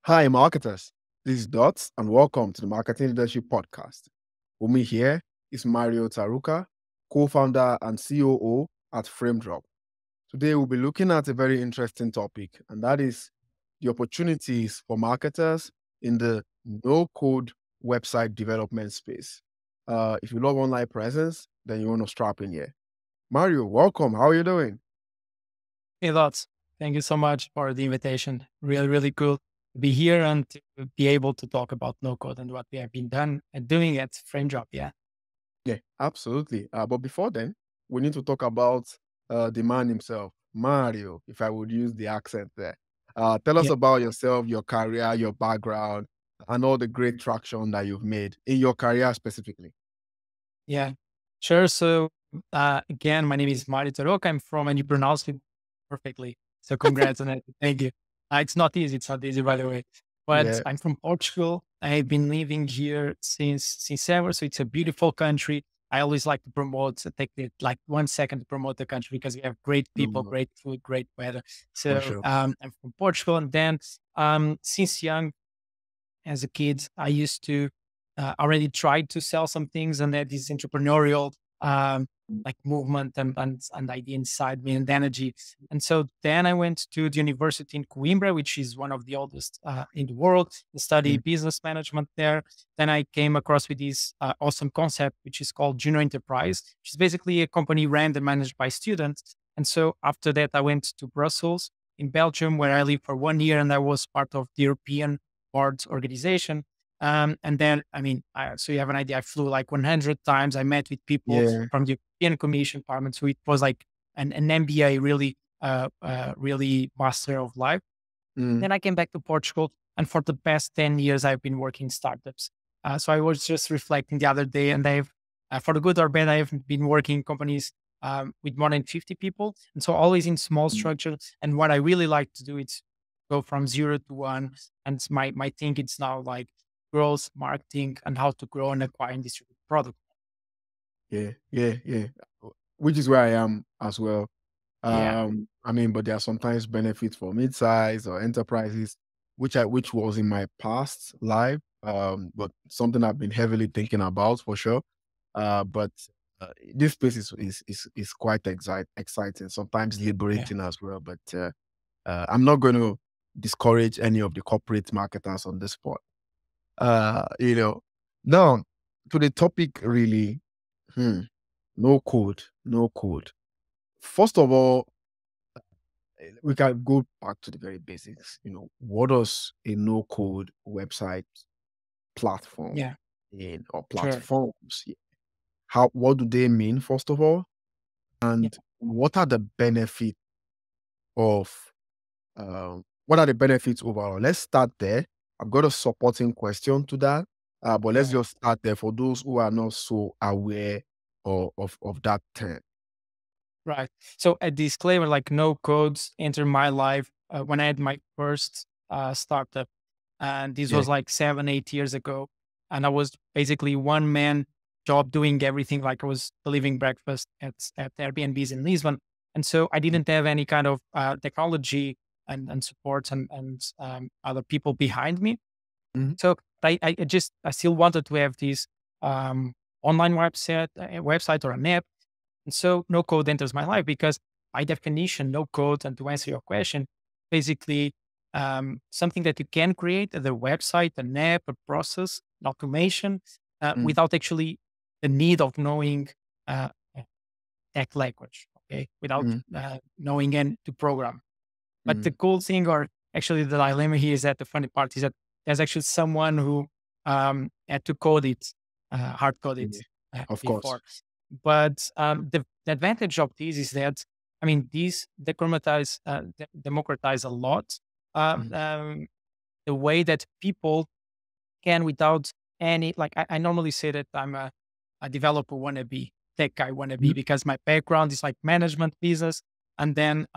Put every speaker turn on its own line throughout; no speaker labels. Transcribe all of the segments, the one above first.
Hi, marketers. This is Dots, and welcome to the Marketing Leadership Podcast. With me here is Mario Tarouca, co-founder and COO at Framedrop. Today, we'll be looking at a very interesting topic, and that is the opportunities for marketers in the no-code website development space. If you love online presence, then you want to strap in here. Mario, welcome. How are you doing?
Hey, lots. Thank you so much for the invitation. Really, really cool to be here and to be able to talk about no code and what we have been done and doing at Framedrop. Yeah.
Yeah, absolutely. But before then, we need to talk about the man himself, Mario, if I would use the accent there. Tell us
Yeah.
about yourself, your career, your background, and all the great traction that you've made in your career specifically.
Yeah. Sure. So, again, my name is Mari Tarouca. I'm from, and you pronounced it perfectly. So, congrats on it. Thank you. It's not easy. It's not easy, by the way. But
Yeah.
I'm from Portugal. I've been living here since ever. So, it's a beautiful country. I always like to take it like 1 second to promote the country because we have great people,
No,
great food, great weather.
for
So,
sure.
I'm from Portugal. And then, since young, as a kid, I used to already try to sell some things and had this entrepreneurial like movement and idea inside me and energy. And so then I went to the university in Coimbra, which is one of the oldest in the world, to study
Mm,
business management there. Then I came across with this awesome concept, which is called Junior Enterprise, which is basically a company ran and managed by students. And so after that, I went to Brussels in Belgium, where I lived for 1 year, and I was part of the European board organization. And then, so you have an idea, I flew like 100 times. I met with people
yeah.
from the European Commission Parliament. So it was like an MBA, really, really master of life.
Mm,
Then I came back to Portugal. And for the past 10 years, I've been working in startups. So I was just reflecting the other day, and for the good or bad, I've been working in companies with more than 50 people. And so always in small structures. And what I really like to do is go from 0 to 1. And my thing, it's now like growth, marketing, and how to grow and acquire and distribute product.
yeah. Which is where I am as well.
Yeah.
But there are sometimes benefits for mid-size or enterprises, which was in my past life, but something I've been heavily thinking about for sure. But this space is quite exciting, sometimes
Yeah.
liberating as well. But I'm not going to discourage any of the corporate marketers on this spot. Uh, you know, now to the topic really, hmm, no code, no code. First of all, we can go back to the very basics. What does a no-code website platform
Yeah.
mean, or
Sure.
platforms? What do they mean, first of all?
Yeah.
And of what are the benefits overall? Let's start there. I've got a supporting question to that. But let's
Sure.
just start there for those who are not so aware of that term.
Right. So a disclaimer, like no codes enter my life when I had my first startup. And this
Yeah.
was like 7, 8 years ago. And I was basically one man job doing everything. Like I was delivering breakfast at Airbnbs in Lisbon. And so I didn't have any kind of technology and support and other people behind me.
Mhm.
So I still wanted to have this um, online website or an app. And so no code enters my life because by definition, no code, and to answer your question, basically something that you can create as a website, an app, a process, an automation,
Mm,
without actually the need of knowing uh, tech language, okay, without
mm,
knowing and to program. But the
mm.
cool thing, or actually the dilemma here, is that the funny part is that there's actually someone who had to code it, hard code it
Yeah. Of course.
before. But the advantage of this is that, I mean, these democratize a lot
Mm,
the way that people can, without any, like, I normally say that I'm a developer wannabe, tech guy wannabe,
mm,
because my background is like management business. And then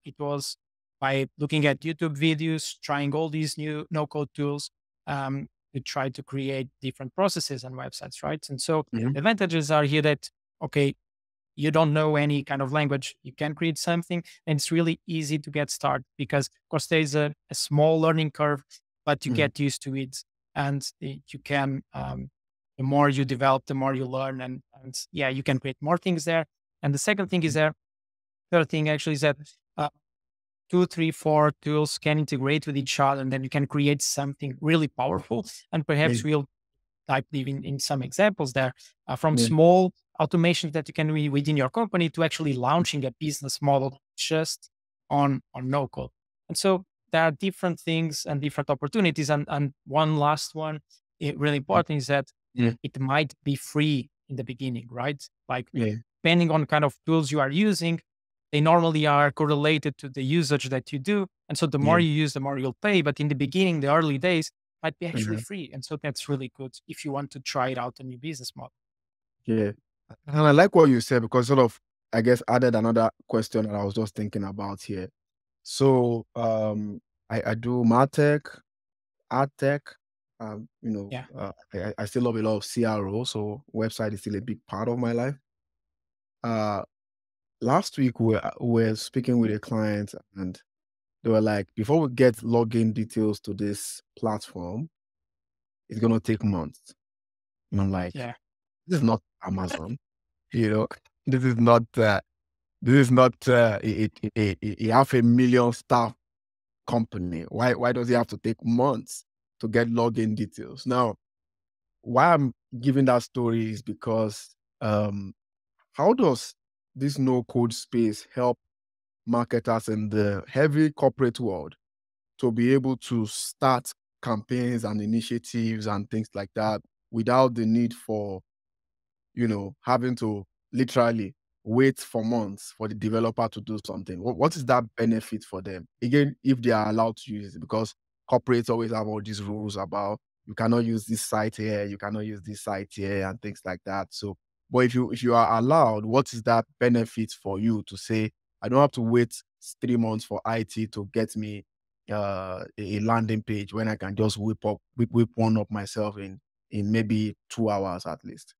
it was by looking at YouTube videos, trying all these new no code tools to try to create different processes and websites, right? And so
mhm.
the advantages are here that, okay, you don't know any kind of language, you can create something, and it's really easy to get started because, of course, there's a small learning curve. but you get used to it, and you can. The more you develop, the more you learn, and yeah, you can create more things there. And the second thing is there. Third thing actually is that uh, two, three, four tools can integrate with each other, and then you can create something really powerful. And
Yeah.
perhaps we'll dive deep in some examples there, from
Yeah.
small automations that you can do within your company to actually launching a business model just on no code. And so there are different things and different opportunities. And one last one, really important, is that
Yeah.
it might be free in the beginning, right? Like
Yeah.
depending on kind of tools you are using, they normally are correlated to the usage that you do. And so the
Yeah.
more you use, the more you'll pay. But in the beginning, the early days might be actually
Mhm.
free. And so that's really good if you want to try it out a new business model.
Yeah. And I like what you said because sort of, I guess, added another question that I was just thinking about here. So I do MarTech, AdTech.
Yeah.
I still love a lot of CRO, so website is still a big part of my life. Uh, Last week we were speaking with a client and they were like, before we get login details to this platform, it's gonna take months. And I'm like,
Yeah.
this is not Amazon, you know, this is not a 500,000 staff company. Why does it have to take months to get login details? Now, why I'm giving that story is because how does this no code space help marketers in the heavy corporate world to be able to start campaigns and initiatives and things like that without the need for having to literally wait for months for the developer to do something. What is that benefit for them? Again, if they are allowed to use it, because corporates always have all these rules about you cannot use this site here, you cannot use this site here, and things like that. So, but if you are allowed, what is that benefit for you to say, I don't have to wait 3 months for IT to get me a landing page when I can just whip one up myself in maybe 2 hours at least.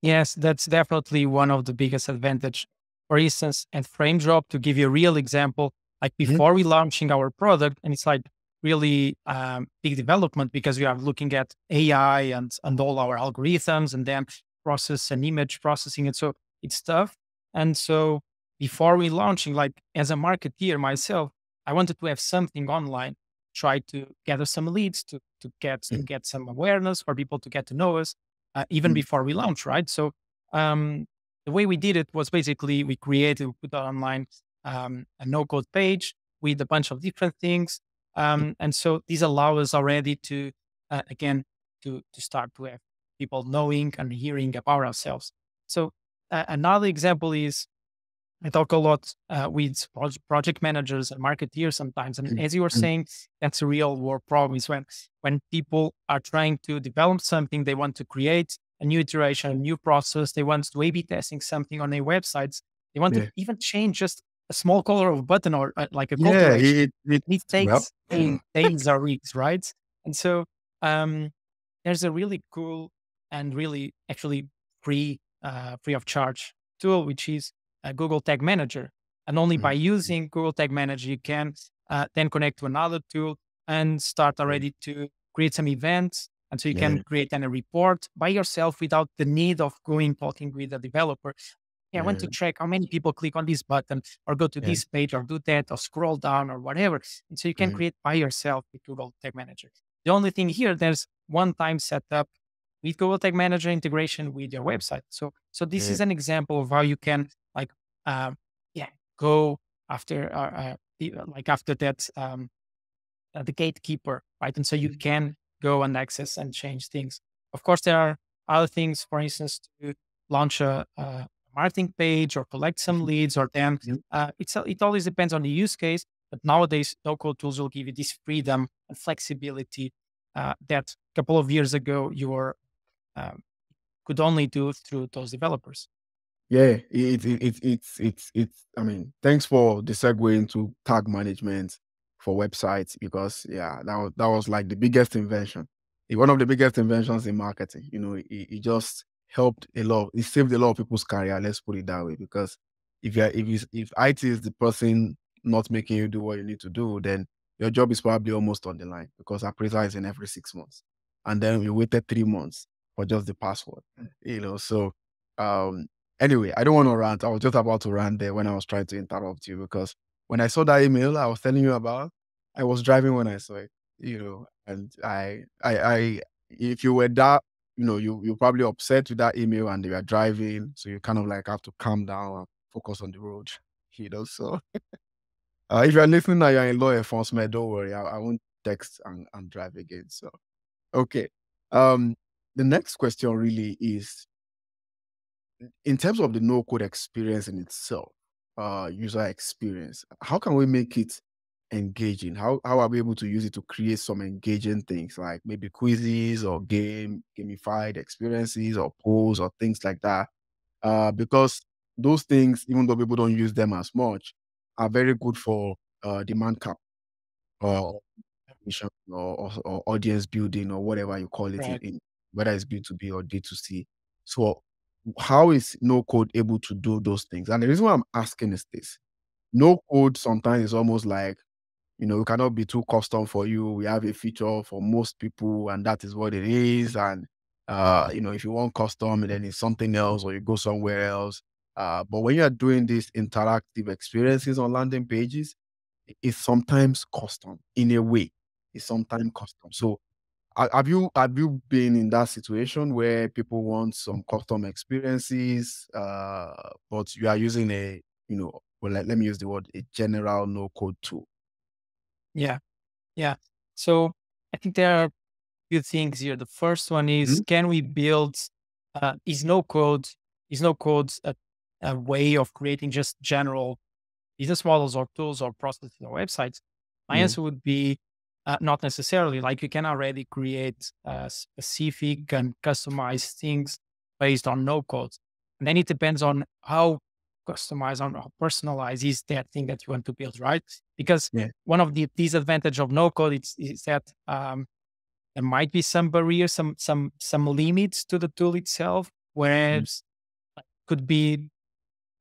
Yes, that's definitely one of the biggest advantage. For instance, at Framedrop, to give you a real example, like
Mhm.
before we launching our product, and it's like really big development because we are looking at AI and all our algorithms and then process and image processing. And so it's tough. And so before we launching, like as a marketeer myself, I wanted to have something online, try to gather some leads to get some awareness for people to get to know us even
Mhm.
before we launch, right? So um, the way we did it was basically we put online a no-code page with a bunch of different things, and so these allow us already to again to start to have people knowing and hearing about ourselves. So another example is I talk a lot with project managers and marketeers sometimes. And
Mhm.
as you were
Mhm.
saying, that's a real world problem is when people are trying to develop something, they want to create a new iteration, a new process. They want to A/B testing something on their websites. They want to
Yeah.
even change just a small color of a button or like a call to
Yeah,
action.
it
And it
well,
takes days or weeks, right? And so um, there's a really cool and really actually free of charge tool, which is Google Tag Manager. And only by
mhm,
using Google Tag Manager, you can then connect to another tool and start
yeah,
already to create some events. And so you can
yeah,
create then a report by yourself without the need of going talking with a developer. Yeah, I want to
yeah,
track how many people click on this button or go to
yeah,
this page or do that or scroll down or whatever. And so you can
mhm,
create by yourself with Google Tag Manager. The only thing here, there's one time setup with Google Tag Manager integration with your website. So this
yeah,
is an example of how you can like, yeah, go after, like after that, the gatekeeper, right? And so you
mhm,
can go and access and change things. Of course, there are other things, for instance, to launch a marketing page or collect some
mhm,
leads, or then
mhm.
it always depends on the use case. But nowadays, no-code tools will give you this freedom and flexibility that a couple of years ago you were um, could only do through those developers.
Yeah, it's. I mean, thanks for the segue into tag management for websites because yeah, that was like the biggest invention, one of the biggest inventions in marketing. It just helped a lot. It saved a lot of people's career. Let's put it that way. Because if IT is the person not making you do what you need to do, then your job is probably almost on the line because appraisal is in every 6 months. And then you waited 3 months for just the password, So, um, anyway, I don't want to rant. I was just about to rant there when I was trying to interrupt you because when I saw that email I was telling you about, I was driving when I saw it, and if you were that, you're probably upset with that email and you are driving, so you kind of like have to calm down and focus on the road, So, if you're listening now, you're in law enforcement, don't worry. I won't text and drive again. So, okay. Um, the next question really is in terms of the no code experience in itself, user experience, how can we make it engaging? How are we able to use it to create some engaging things like maybe quizzes or gamified experiences or polls or things like that? Because those things, even though people don't use them as much, are very good for demand cap or mission or audience building or whatever you call it
Right.
in whether it's B2B or D2C. So how is no code able to do those things? And the reason why I'm asking is this: no code sometimes is almost like, we cannot be too custom for you. We have a feature for most people, and that is what it is. And if you want custom, then it's something else, or you go somewhere else. But when you are doing these interactive experiences on landing pages, it's sometimes custom in a way. It's sometimes custom. So have you been in that situation where people want some custom experiences, but you are using well, let me use the word, a general no code tool?
Yeah. Yeah. So I think there are few things here. The first one is,
Mhm.
can we build is no code a way of creating just general business models or tools or processes or websites? My
Yeah.
answer would be not necessarily. Like, you can already create specific and customized things based on no code. And then it depends on how customized, on how personalized is that thing that you want to build, right? Because
Yeah.
one of the disadvantage of no code is that there might be some barriers, some limits to the tool itself.
Mm.
Whereas could be,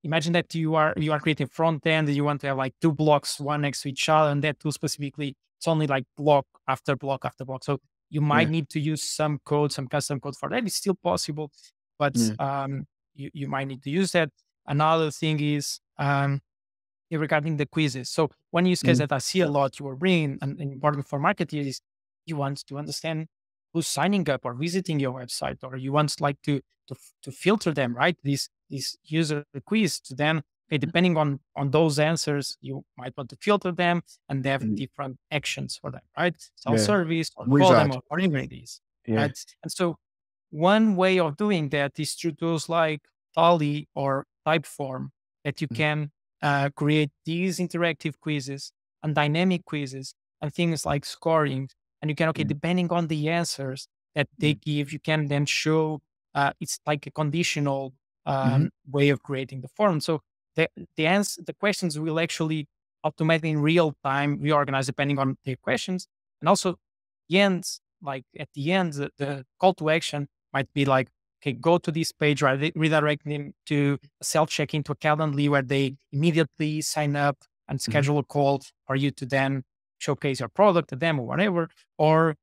imagine that you are creating front end and you want to have like two blocks one next to each other, and that tool specifically, it's only like block after block after block. So you might
Yeah.
need to use some code, some custom code for that. It's still possible, but
Yeah.
you might need to use that. Another thing is regarding the quizzes. So one use case
Mm.
that I see a lot you are bringing and important for marketers is, you want to understand who's signing up or visiting your website, or you want like to filter them, right? This user quiz to then, okay, depending on those answers, you might want to filter them and have
Mm.
different actions for them, right? Self
Yeah.
service or call them
Wizard.
or whatever it is,
Yeah.
right? And so one way of doing that is through tools like Tally or Typeform, that you
Mm.
can create these interactive quizzes and dynamic quizzes and things like scoring. And you can, okay,
Mm.
depending on the answers that they
Mm.
give, you can then show it's like a conditional
Mhm.
way of creating the form. So the questions will actually automatically in real time reorganize depending on the questions. And also the ends, like at the end, the call to action might be like, okay, go to this page, right? Redirect them to a self check into a Calendly where they immediately sign up and
Mhm.
schedule a call for you to then showcase your product to them or whatever. Or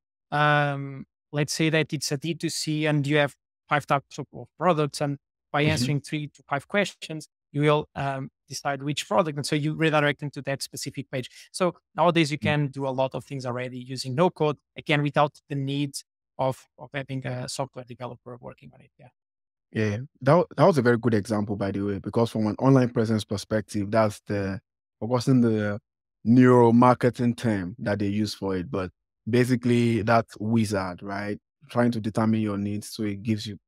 let's say that it's a D2C and you have five types of products, and by
Mhm.
answering 3 to 5 questions, you will decide which product. And so you redirect them to that specific page. So nowadays you
Mm.
can do a lot of things already using no code, again, without the need of having a software developer working on it. Yeah.
Yeah, that was a very good example, by the way, because from an online presence perspective, that's the wasn't the neuro marketing term that they use for it, but basically that's wizard, right? Trying to determine your needs so it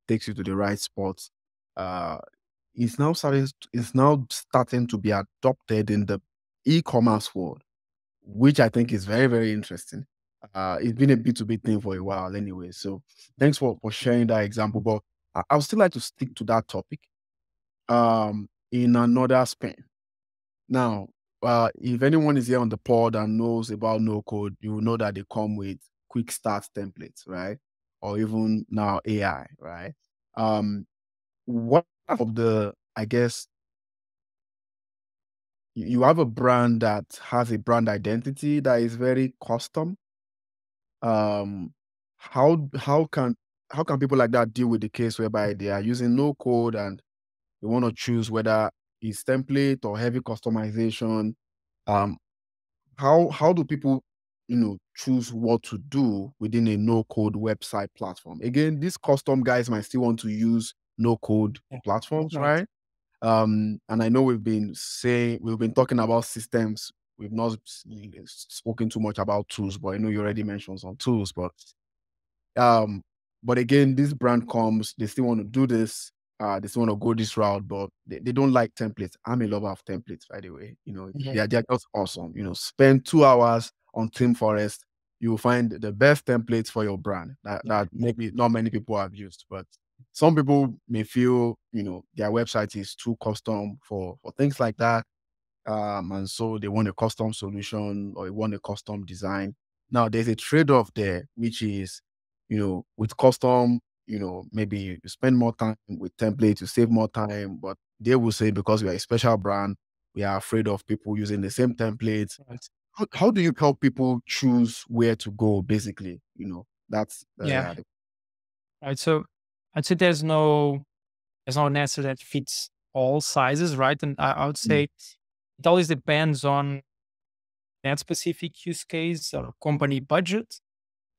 takes you to the right spots. Uh, it's now starting to be adopted in the e-commerce world, which I think is very, very interesting. It's been a B2B thing for a while anyway. So thanks for sharing that example. But I would still like to stick to that topic in another span. Now, if anyone is here on the pod and knows about no code, you will know that they come with quick start templates, right? Or even now AI, right? What of the, I guess, you have a brand that has a brand identity that is very custom. Um, how can people like that deal with the case whereby they are using no code and they want to choose whether it's template or heavy customization? Um, how do people, choose what to do within a no code website platform? Again, these custom guys might still want to use no code
Yeah.
platforms,
Right.
right? And I know we've been talking about systems. We've not spoken too much about tools, but I know you already mentioned some tools. Um, but again, this brand comes, they still want to do this, they still want to go this route, but they don't like templates. I'm a lover of templates, by the way.
Yeah.
They're just awesome. Spend 2 hours on Team Forest, you will find the best templates for your brand
Yeah.
that maybe not many people have used. But some people may feel, their website is too custom for things like that. And so they want a custom solution or they want a custom design. Now there's a trade-off there, which is, with custom, maybe you spend more time with templates, you save more time, but they will say because we are a special brand, we are afraid of people using the same templates.
Right.
How do you help people choose where to go, basically? That's
Yeah.
yeah.
Right. So I'd say there's no answer that fits all sizes, right? And I would
Mm,
say it always depends on that specific use case or company budget.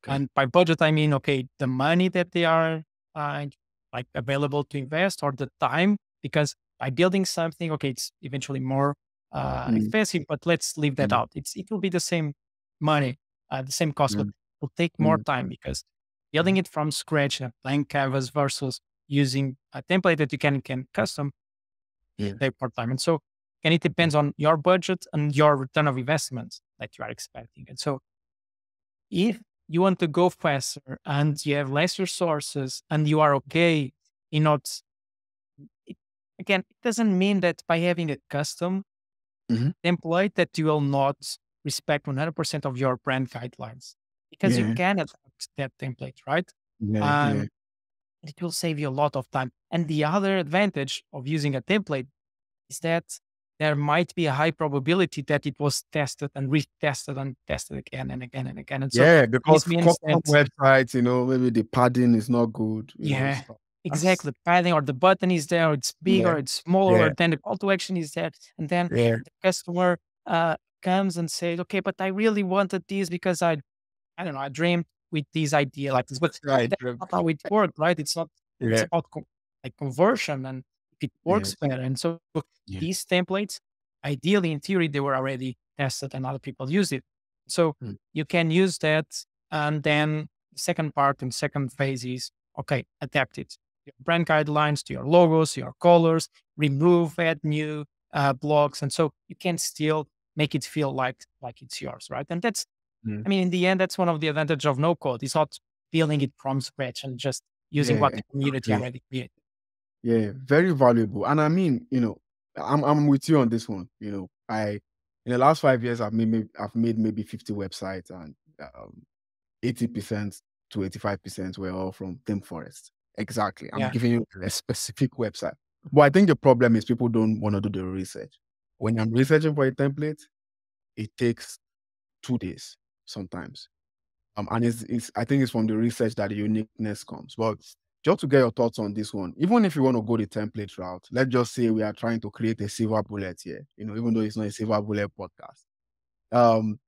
okay.
And by budget, I mean, okay, the money that they are uh, like available to invest or the time, because by building something, okay, it's eventually more
Mm,
expensive, but let's leave that
mm,
out. It will be the same money, the same cost, but
mm,
it will take more
mm,
time because building
mm,
it from scratch, a blank canvas versus using a template that you can custom,
yeah.
it take more time. And so, and it
Mm,
depends on your budget and your return of investment that you are expecting. And so if you want to go faster and you have less resources and you are okay in not, it, again, it doesn't mean that by having a custom
mhm.
template that you will not respect 100% of your brand guidelines because you
Yeah.
can adapt that template, right?
Yeah. Yeah.
And it will save you a lot of time. And the other advantage of using a template is that there might be a high probability that it was tested and retested and tested again and again and again. And so
Yeah, because
this means
custom
that,
websites, maybe the padding is not good,
yeah,
stuff. That's
exactly. Padding or the button is there, or it's bigger,
yeah,
or it's smaller, or
yeah,
then the call to action is there. And then
yeah,
the customer comes and says, okay, but I really wanted this because I don't know, I dreamed with this idea like this, but
right.
that's not how it worked, right? It's not, it's
Yeah,
about like conversion and if it
yeah,
works better. And so
yeah.
these templates, ideally in theory, they were already tested and other people use it. So
Mm,
you can use that. And then the second part and second phase is, okay, adapt it. Your brand guidelines to your logos, your colors, remove, add new blocks. And so you can still make it feel like it's yours, right? And that's,
mm.
I mean, in the end, that's one of the advantage of no code. It's not building it from scratch and just using what
Yeah,
the community
exactly.
already created.
Yeah, very valuable. And I mean, I'm with you on this one. I in the last 5 years I've made maybe 50 websites and 80% to 85% were all from Theme Forest. Exactly. I'm
Yeah.
giving you a specific website. But I think the problem is people don't want to do the research. When I'm researching for a template, it takes 2 days sometimes. And it's I think it's from the research that the uniqueness comes. But just to get your thoughts on this one, even if you want to go the template route, let's just say we are trying to create a silver bullet here, even though it's not a silver bullet podcast. Um,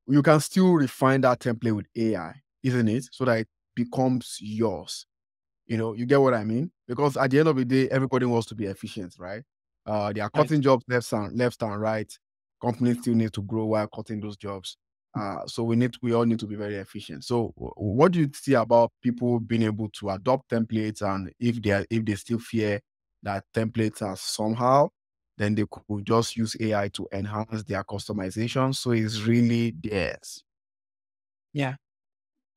you can still refine that template with AI, isn't it? So that it becomes yours. You get what I mean? Because at the end of the day, everybody wants to be efficient, right? They are
Right.
cutting jobs left and right. Companies still need to grow while cutting those jobs. So we all need to be very efficient. So what do you see about people being able to adopt templates, and if they still fear that templates are somehow, then they could just use AI to enhance their customization. So it's really theirs.
Yeah.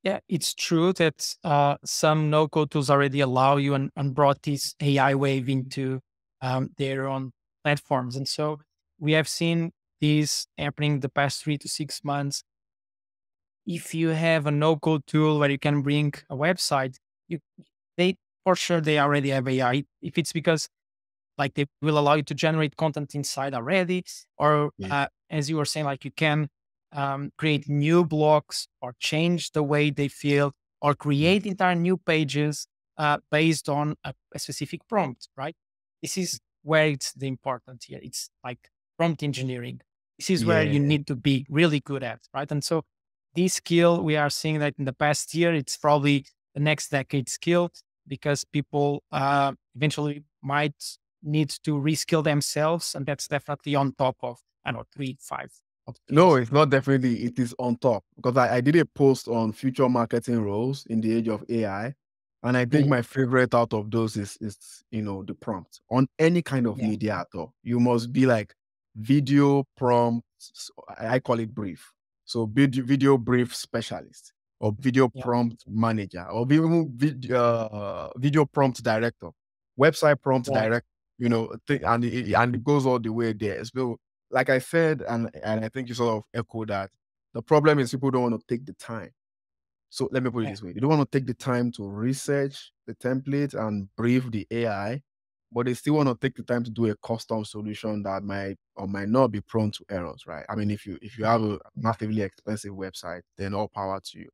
Yeah. It's true that some no code tools already allow you and brought this AI wave into their own platforms. And so we have seen this happening the past 3 to 6 months. If you have a no code tool where you can bring a website, you they for sure they already have AI. If it's because like they will allow you to generate content inside already, or
Yeah.
as you were saying, like you can create new blogs or change the way they feel or
Mm.
create entire new pages based on a specific prompt, right? This is where it's the important here. It's like prompt engineering. This is where you
Yeah.
need to be really good at, right? And so this skill, we are seeing that in the past year, it's probably the next decade skill because people eventually might need to reskill themselves. And that's definitely on top of, I don't know, 3, 5 of
No,
skills.
it's not definitely. It is on top because I did a post on future marketing roles in the age of AI, and I think
Mhm.
my favorite out of those is the prompt on any kind of
Yeah.
media at all. You must be like video prompt. I call it brief. So video brief specialist or video
Yeah.
prompt manager or even video prompt director, website prompt
Right.
director. And it goes all the way there. So like I said, and I think you sort of echo that, the problem is people don't want to take the time. So let me put it
Yeah.
this way. They don't want to take the time to research the template and brief the AI, but they still want to take the time to do a custom solution that might or might not be prone to errors, right? I mean, if you have a massively expensive website, then all power to you.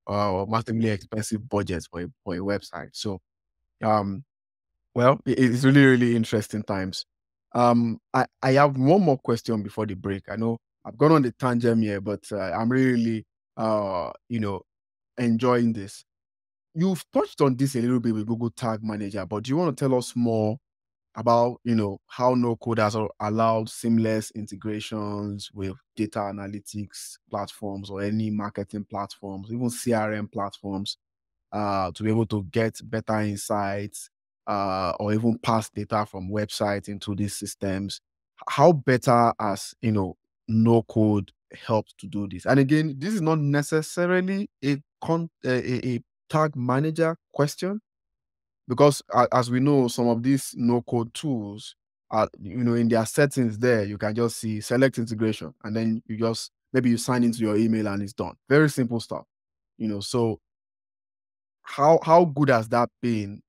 Or massively expensive budgets for a website. So um well, it's really, really interesting times. I have one more question before the break. I know I've gone on the tangent here, but I'm really, enjoying this. You've touched on this a little bit with Google Tag Manager, but do you want to tell us more about, how no code has allowed seamless integrations with data analytics platforms or any marketing platforms, even CRM platforms? To be able to get better insights or even pass data from websites into these systems. How better as no code helps to do this? And again, this is not necessarily a tag manager question because as we know, some of these no code tools are in their settings there. You can just see select integration, and then you just maybe you sign into your email and it's done. Very simple stuff. So how good has that been,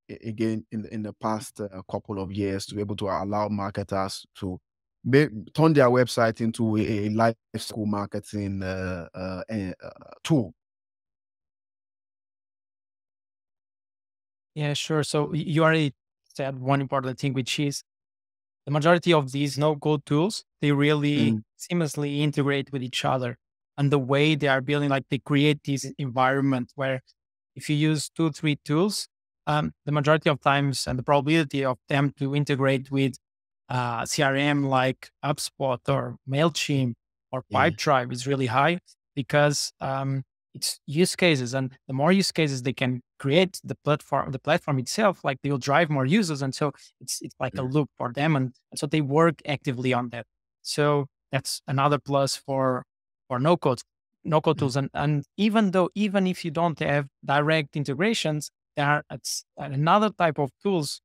again in the past couple of years to be able to allow marketers to turn their website into a life school marketing tool?
Yeah, sure. So you already said one important thing, which is the majority of these no-code tools, they really
Mm,
seamlessly integrate with each other. And the way they are building, like they create this environment where if you use 2, 3 tools, the majority of times and the probability of them to integrate with CRM like HubSpot or Mailchimp or
yeah,
Pipedrive is really high because it's use cases, and the more use cases they can create, the platform itself, like they'll drive more users, and so it's like a
mm,
loop for them, and so they work actively on that. So that's another plus for no code
mm,
tools, and even if you don't have direct integrations, there are another type of tools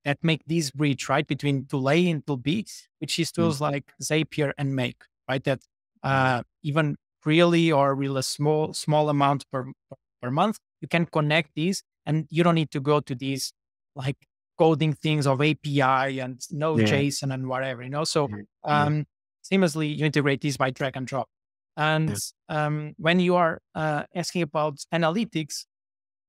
that make this bridge right between tool A and tool B, which is
mm,
tools like Zapier and Make, right? That
mm,
even really or real a small amount per month, you can connect these, and you don't need to go to these like coding things of API and no
yeah,
JSON and whatever. So
yeah, yeah,
um, seamlessly you integrate these by drag and drop. And
yeah,
when you are asking about analytics,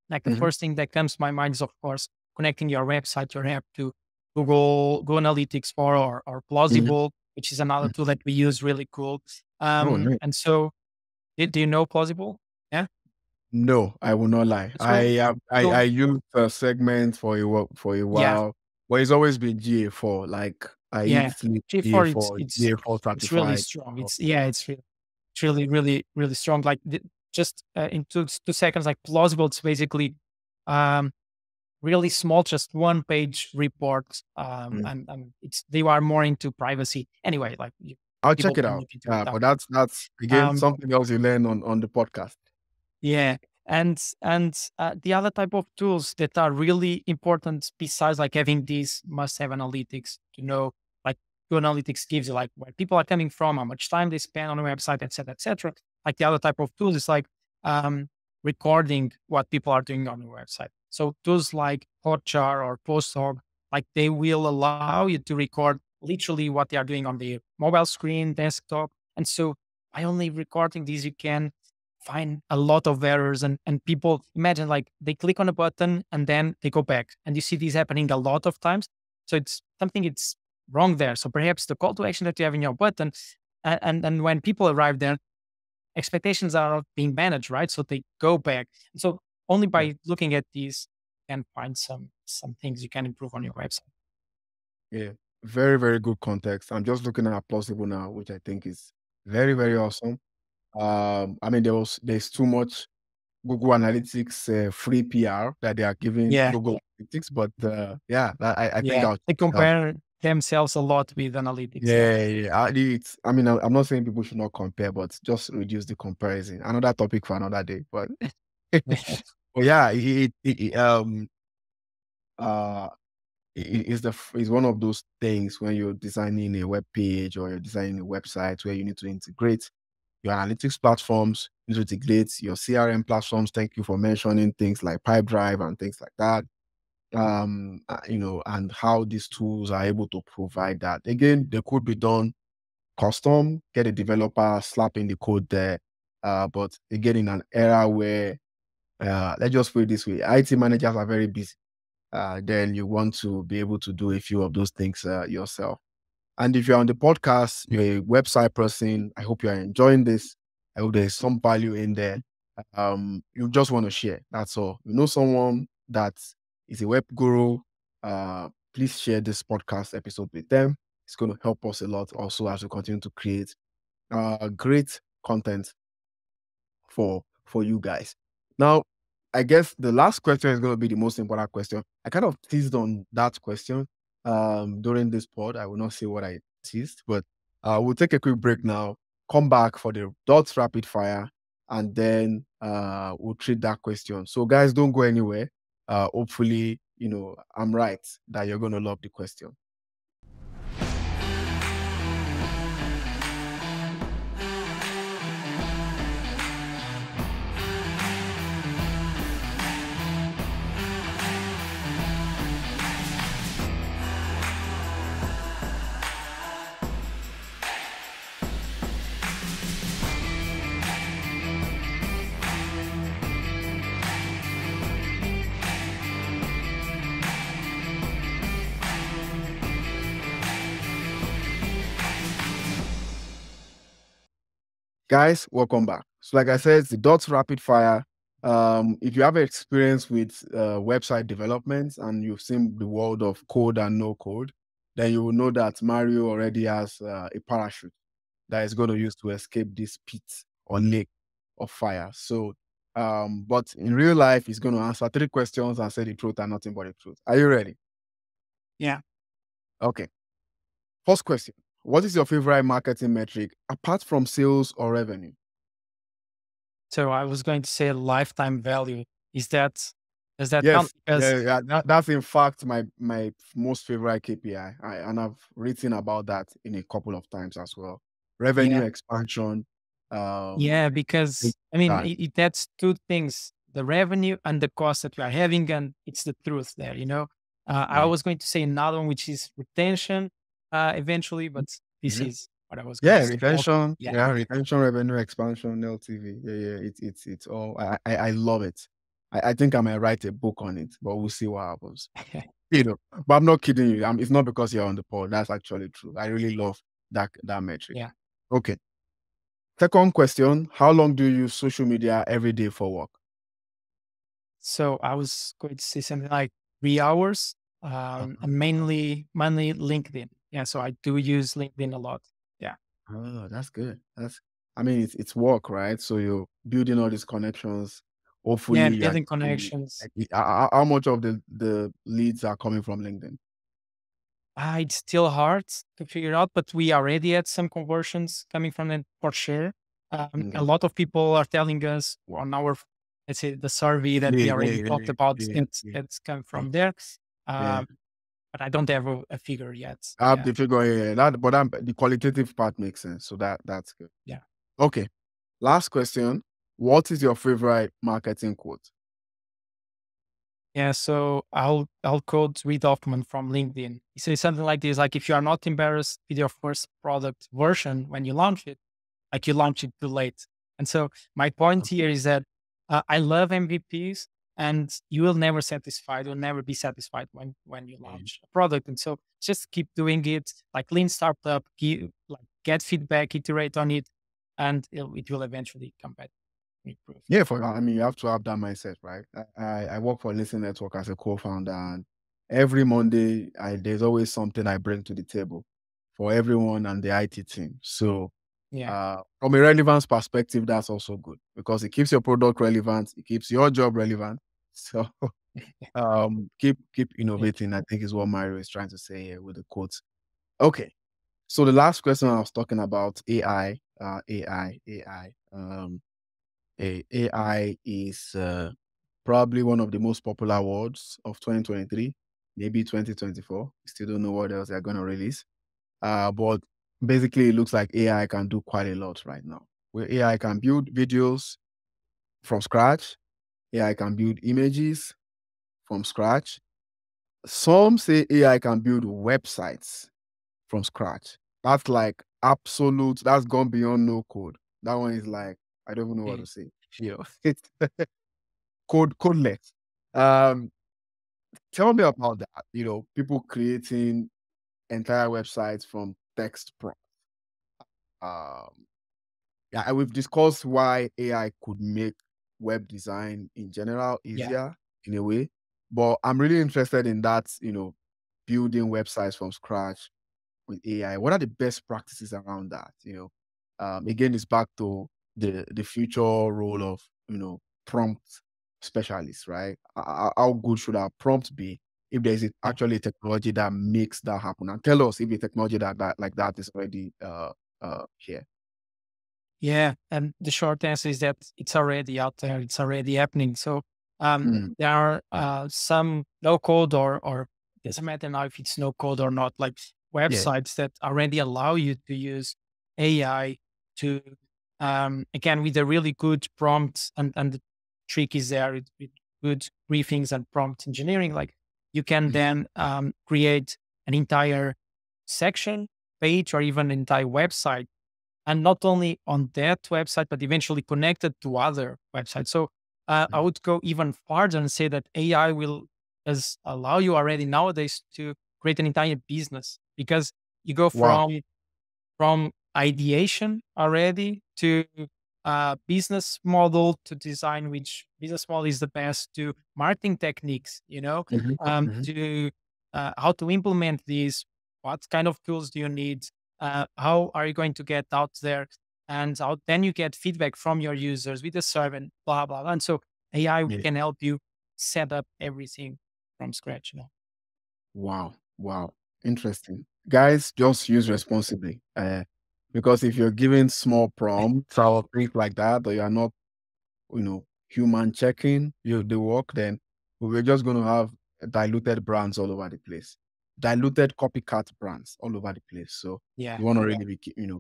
like the
mhm,
first thing that comes to my mind is, of course, connecting your website, your app to Google Analytics or
mhm,
Plausible, which is another
mm.
tool that we use, really cool.
Oh, nice.
And so, do you know Plausible? Yeah.
No, I will not lie. I
So,
have I
so
used a segment for a
yeah,
while, but it's always been GA4. Like I eat
yeah.
sleep
G4, it's
GA4,
it's
GA4
it's really
certified.
strong.
Oh,
It's really, really, really strong. Like just in 2 seconds, like Plausible, it's basically um, really small, just one page reports.
mm.
And they are more into privacy. Anyway, like
I'll check
people
it
can
out.
look into it
Yeah, but
after.
that's again
Um,
something else you learn on the podcast.
yeah. And the other type of tools that are really important besides like having these must have analytics to know, like Google Analytics gives you like where people are coming from, how much time they spend on a website, etc., etc. Like the other type of tools is like recording what people are doing on the website. So tools like Hotjar or PostHog, Like they will allow you to record literally what they are doing on the mobile screen, desktop. And so by only recording these, you can find a lot of errors and people imagine like they click on a button and then they go back. And you see this happening a lot of times. So it's something it's wrong there. So perhaps the call to action that you have in your button and when people arrive there, expectations are not being managed, right? So they go back. So only
Yeah.
by looking at these, you can find some things you can improve on your website.
Yeah. Very, very good context. I'm just looking at Plausible now, which I think is very, very awesome. I mean, there's too much Google Analytics free PR that they are giving
Yeah,
Google Analytics, but yeah, I think
yeah.
I'll
They
check it out.
compare themselves a lot with analytics. Yeah.
Yeah, yeah. I mean, I'm not saying people should not compare, but just reduce the comparison. Another topic for another day. But, but yeah, uh, it's one of those things when you're designing a web page or you're designing a website where you need to integrate your analytics platforms, you need to integrate your CRM platforms. Thank you for mentioning things like Pipedrive and things like that. And how these tools are able to provide that. Again, they could be done custom, get a developer, slap in the code there. But again, in an era where, let's just put it this way, IT managers are very busy. Then you want to be able to do a few of those things yourself. And if you're on the podcast, you're a website person, I hope you're enjoying this. I hope there's some value in there. You just want to share. That's all. You know someone that is a web guru, please share this podcast episode with them. It's going to help us a lot also as we continue to create great content for you guys. Now, I guess the last question is going to be the most important question. I kind of teased on that question during this pod. I will not say what I teased, but we'll take a quick break now, come back for the dots rapid fire, and then we'll treat that question. So, guys, don't go anywhere. Hopefully, I'm right that you're going to love the question. Guys, welcome back. So, like I said, it's the dots rapid fire. If you have experience with website development and you've seen the world of code and no code, then you will know that Mario already has a parachute that is going to use to escape this pit or lake of fire. So, but in real life, he's going to answer 3 questions and say the truth and nothing but the truth. Are you ready?
Yeah.
Okay. First question: what is your favorite marketing metric apart from sales or revenue?
So I was going to say lifetime value. Does that count?
Yes,
Because
yeah, that's in fact my most favorite KPI. And I've written about that in a couple of times as well. Revenue
yeah,
expansion.
yeah,
Things
because I mean
like
that's two things: the revenue and the cost that we are having, and it's the truth there. I
yeah.
was going to say another one, which is retention, eventually, but this
Mhm.
is what I was going
Yeah,
to say.
retention.
Yeah,
Yeah, retention, revenue expansion, LTV. Yeah, yeah. It's all. I love it. I think I might write a book on it, but we'll see what happens. But I'm not kidding you. It's not because you're on the pod. That's actually true. I really love that metric.
yeah.
Okay. Second question: how long do you use social media every day for work?
So I was going to say something like 3 hours, and mainly LinkedIn. Yeah, so I do use LinkedIn a lot. Yeah,
Oh, that's good. I mean, it's work, right? So you're building all these connections.
yeah,
Hopefully,
and
you're
building
getting
connections.
how much of the leads are coming from LinkedIn?
It's still hard to figure out, but we already had some conversions coming from it for sure. A
Okay.
lot of people are telling us on our, let's say, the survey that we
Yeah,
already
yeah,
talked
yeah,
about.
yeah, yeah,
That's come
yeah.
from there,
Yeah.
um, but I don't have a figure yet.
I have
Yeah,
the figure here. The qualitative part makes sense. So that's good.
yeah.
Okay. Last question. What is your favorite marketing quote?
Yeah, so I'll quote Reid Hoffman from LinkedIn. He says something like this: like if you are not embarrassed with your first product version when you launch it, like you launch it too late. And so my point here is that I love MVPs, and you will never satisfied, will never be satisfied when you
Okay.
launch a product. And so just keep doing it, like lean startup, like get feedback, iterate on it, and it will eventually come back improve.
Yeah, I mean, you have to have that mindset, right? I work for Listen Network as a co-founder, and every Monday, there's always something I bring to the table for everyone and the IT team. So,
Yeah.
from a relevance perspective, that's also good because it keeps your product relevant, it keeps your job relevant. So, keep
Thank you.
innovating, I think is what Mario is trying to say here with the quotes. Okay. So the last question I was talking about AI, AI. AI is probably one of the most popular words of 2023, maybe 2024. Still don't know what else they're going to release. But basically, it looks like AI can do quite a lot right now. Where AI can build videos from scratch, AI can build images from scratch. Some say AI can build websites from scratch. That's like absolute, that's gone beyond no code. That one is like, I don't even know what
Mm.
to say. It's codeless. Um, Tell me about that. People creating entire websites from text prompt. Um, yeah, and we've discussed why AI could make web design in general
Yeah.
easier in a way, but I'm really interested in that. Building websites from scratch with AI. What are the best practices around that? Again, it's back to the future role of prompt specialists, right? How good should our prompt be if there is
Yeah.
actually a technology that makes that happen? And tell us if the technology that like that is already here.
Yeah, and the short answer is that it's already out there. It's already happening. So
Mm,
there are some no code or doesn't matter now if it's no code or not, like
yeah.
websites that already allow you to use AI to again with a really good prompt and the trick is there with good briefings and prompt engineering. Like you can
Mm,
then create an entire section, page, or even an entire website and not only on that website, but eventually connected to other websites. So I
mm.
would go even farther and say that AI will as allow you already nowadays to create an entire business because you go
Wow.
from ideation already to business model to design which business model is the best to marketing techniques,
Mhm, mhm.
to how to implement these, what kind of tools do you need, how are you going to get out there, and how then you get feedback from your users with the survey, and blah, blah, blah. And so AI
Yeah.
can help you set up everything from scratch.
Wow. Wow. Interesting. Guys, just use responsibly. Because if you're giving small prompts or things like that, or you're not human checking the work, then we're just going to have diluted brands all over the place, diluted copycat brands all over the place. So
Yeah.
you want to really be,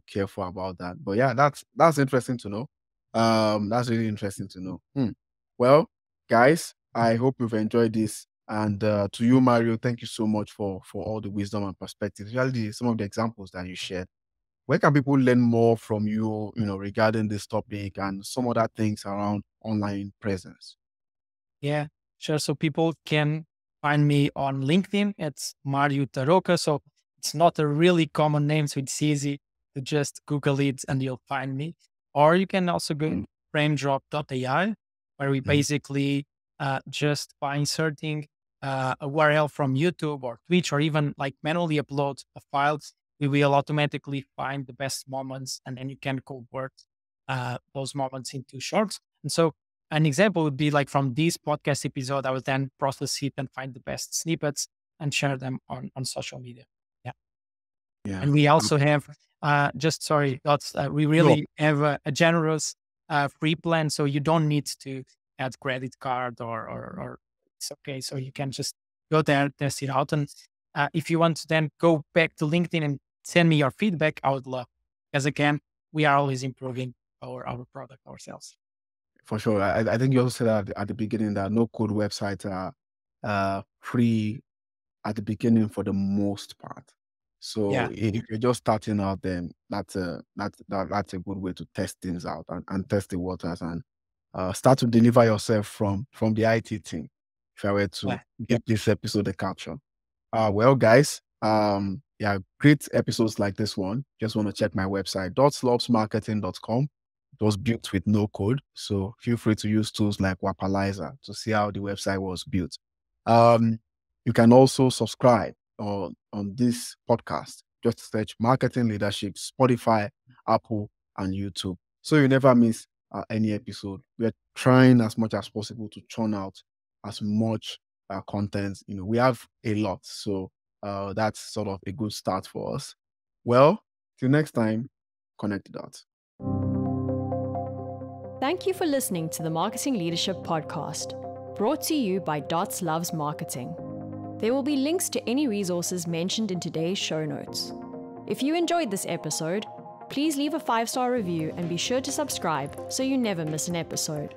careful about that. But yeah, that's interesting to know. That's really interesting to know. Well, guys, I hope you've enjoyed this. And to you, Mario, thank you so much for all the wisdom and perspectives, especially some of the examples that you shared. Where can people learn more from you, regarding this topic and some other things around online presence?
Yeah, sure. So people can find me on LinkedIn. It's Mario Tarouca. So it's not a really common name, so it's easy to just Google it and you'll find me. Or you can also go to framedrop.ai, where we
Mhm.
basically just by inserting a URL from YouTube or Twitch, or even like manually upload a file, we will automatically find the best moments, and then you can convert those moments into shorts. And so an example would be like from this podcast episode, I would then process it and find the best snippets and share them on social media. Yeah.
Yeah.
And we also have, just sorry, that's, we
No,
really have a generous free plan. So you don't need to add credit card or it's okay. So you can just go there, test it out. And if you want to then go back to LinkedIn and send me your feedback, I would love, because again, we are always improving our product ourselves.
for sure. I think you also said at the beginning that no code websites are free at the beginning for the most part. So
Yeah.
if you're just starting out, then that's a good way to test things out and test the waters and start to deliver yourself from the IT team. If I were to
Yeah.
give this episode a caption. Well, guys, yeah, great episodes like this one. Just want to check my website, .slopsmarketing.com. It was built with no code, so feel free to use tools like Wapalizer to see how the website was built. You can also subscribe on this podcast. Just search Marketing Leadership, Spotify, Apple, and YouTube, so you never miss any episode. We're trying as much as possible to churn out as much content. We have a lot, so that's sort of a good start for us. Well, till next time, connect the dots.
Thank you for listening to the Marketing Leadership Podcast, brought to you by Dots Loves Marketing. There will be links to any resources mentioned in today's show notes. If you enjoyed this episode, please leave a 5-star review and be sure to subscribe so you never miss an episode.